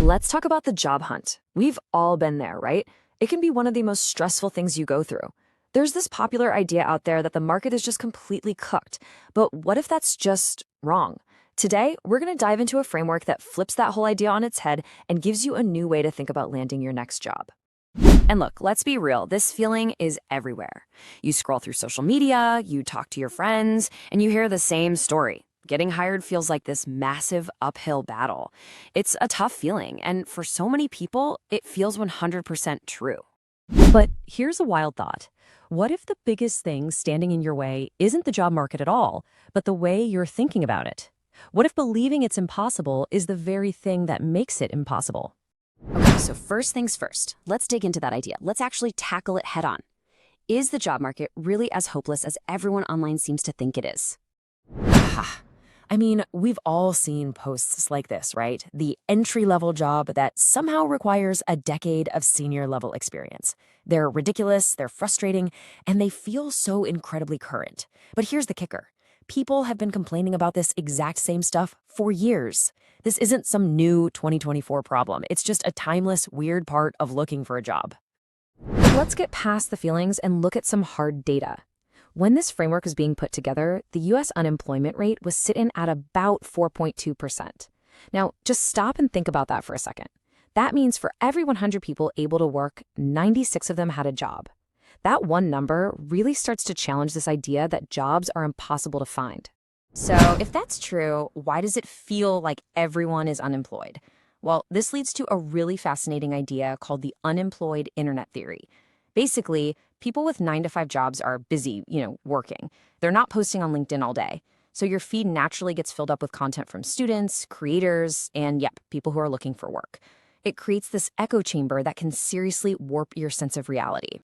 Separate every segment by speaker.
Speaker 1: Let's talk about the job hunt. We've all been there, right? It can be one of the most stressful things you go through. There's this popular idea out there that the market is just completely cooked. But what if that's just wrong? Today, we're going to dive into a framework that flips that whole idea on its head and gives you a new way to think about landing your next job. And look, let's be real, this feeling is everywhere. You scroll through social media, you talk to your friends, and you hear the same story. Getting hired feels like this massive uphill battle. It's a tough feeling, and for so many people, it feels 100% true.
Speaker 2: But here's a wild thought. What if the biggest thing standing in your way isn't the job market at all, but the way you're thinking about it? What if believing it's impossible is the very thing that makes it impossible?
Speaker 3: Okay, so first things first, let's dig into that idea. Let's actually tackle it head on. Is the job market really as hopeless as everyone online seems to think it is?
Speaker 2: I mean, we've all seen posts like this, right? The entry-level job that somehow requires a decade of senior-level experience. They're ridiculous, they're frustrating, and they feel so incredibly current. But here's the kicker. People have been complaining about this exact same stuff for years. This isn't some new 2024 problem. It's just a timeless, weird part of looking for a job.
Speaker 1: But let's get past the feelings and look at some hard data. When this framework was being put together, the U.S. unemployment rate was sitting at about 4.2%. Now, just stop and think about that for a second. That means for every 100 people able to work, 96 of them had a job. That one number really starts to challenge this idea that jobs are impossible to find.
Speaker 3: So if that's true, why does it feel like everyone is unemployed? Well, this leads to a really fascinating idea called the unemployed internet theory. Basically, people with 9-to-5 jobs are busy, working. They're not posting on LinkedIn all day. So your feed naturally gets filled up with content from students, creators, and people who are looking for work. It creates this echo chamber that can seriously warp your sense of reality.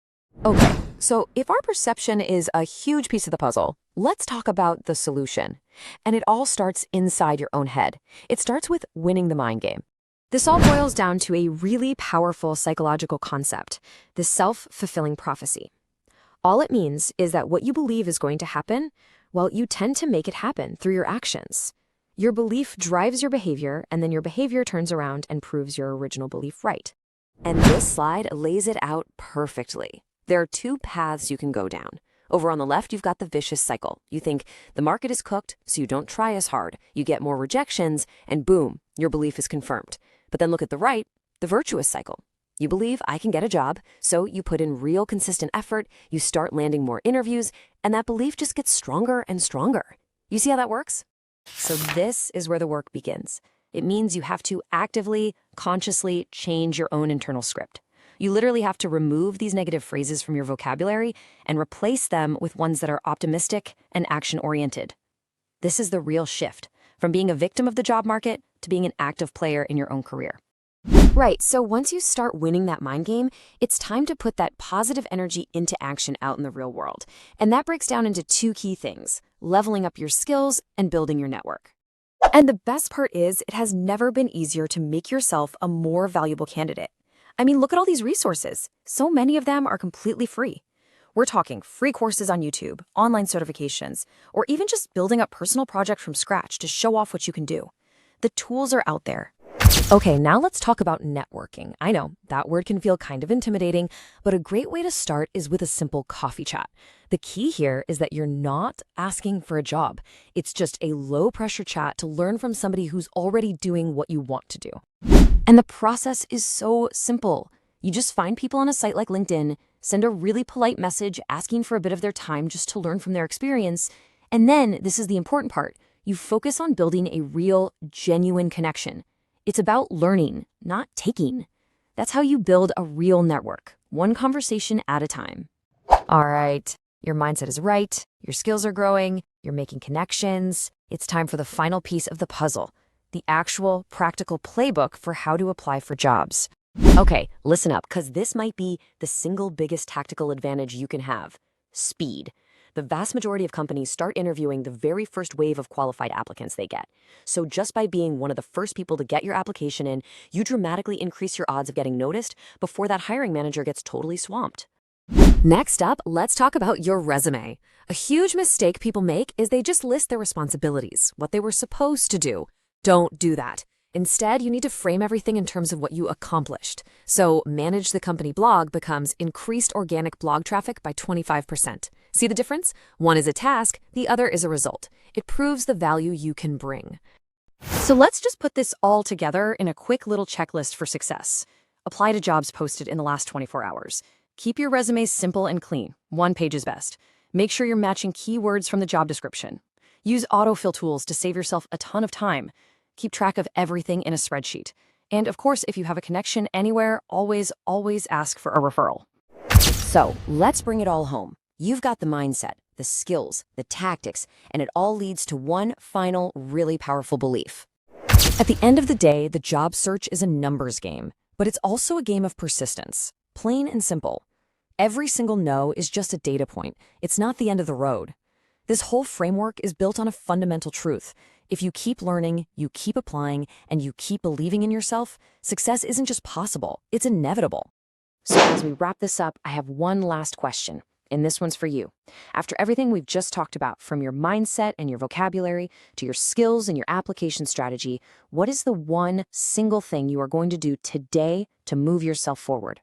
Speaker 1: Okay, so if our perception is a huge piece of the puzzle, let's talk about the solution. And it all starts inside your own head. It starts with winning the mind game. This all boils down to a really powerful psychological concept, the self-fulfilling prophecy. All it means is that what you believe is going to happen, well, you tend to make it happen through your actions. Your belief drives your behavior, and then your behavior turns around and proves your original belief right. And this slide lays it out perfectly. There are two paths you can go down. Over on the left, you've got the vicious cycle. You think the market is cooked, so you don't try as hard. You get more rejections, and boom, your belief is confirmed. But then look at the right, the virtuous cycle. You believe I can get a job, so you put in real consistent effort, you start landing more interviews, and that belief just gets stronger and stronger. You see how that works? So this is where the work begins. It means you have to actively, consciously change your own internal script. You literally have to remove these negative phrases from your vocabulary and replace them with ones that are optimistic and action-oriented. This is the real shift, from being a victim of the job market to being an active player in your own career. Right, so once you start winning that mind game, it's time to put that positive energy into action out in the real world. And that breaks down into two key things: leveling up your skills and building your network. And the best part is, it has never been easier to make yourself a more valuable candidate. I mean, look at all these resources. So many of them are completely free. We're talking free courses on YouTube, online certifications, or even just building a personal project from scratch to show off what you can do. The tools are out there. Okay, now let's talk about networking. I know, that word can feel kind of intimidating, but a great way to start is with a simple coffee chat. The key here is that you're not asking for a job. It's just a low-pressure chat to learn from somebody who's already doing what you want to do. And the process is so simple. You just find people on a site like LinkedIn, send a really polite message asking for a bit of their time just to learn from their experience, and then, this is the important part, you focus on building a real, genuine connection. It's about learning, not taking. That's how you build a real network, one conversation at a time. All right, your mindset is right, your skills are growing, you're making connections. It's time for the final piece of the puzzle, the actual practical playbook for how to apply for jobs. Okay, listen up, because this might be the single biggest tactical advantage you can have: speed. The vast majority of companies start interviewing the very first wave of qualified applicants they get. So just by being one of the first people to get your application in, you dramatically increase your odds of getting noticed before that hiring manager gets totally swamped. Next up, let's talk about your resume. A huge mistake people make is they just list their responsibilities, what they were supposed to do. Don't do that. Instead, you need to frame everything in terms of what you accomplished. So, manage the company blog becomes increased organic blog traffic by 25%. See the difference? One is a task, the other is a result. It proves the value you can bring.
Speaker 3: So let's just put this all together in a quick little checklist for success. Apply to jobs posted in the last 24 hours. Keep your resumes simple and clean. One page is best. Make sure you're matching keywords from the job description. Use autofill tools to save yourself a ton of time. Keep track of everything in a spreadsheet. And of course, if you have a connection anywhere, always ask for a referral.
Speaker 2: So let's bring it all home. You've got the mindset, the skills, the tactics, and it all leads to one final, really powerful belief. At the end of the day, the job search is a numbers game, but it's also a game of persistence. Plain and simple. Every single no is just a data point. It's not the end of the road. This whole framework is built on a fundamental truth. If you keep learning, you keep applying, and you keep believing in yourself, success isn't just possible, it's inevitable. So as we wrap this up, I have one last question, and this one's for you. After everything we've just talked about, from your mindset and your vocabulary to your skills and your application strategy, what is the one single thing you are going to do today to move yourself forward?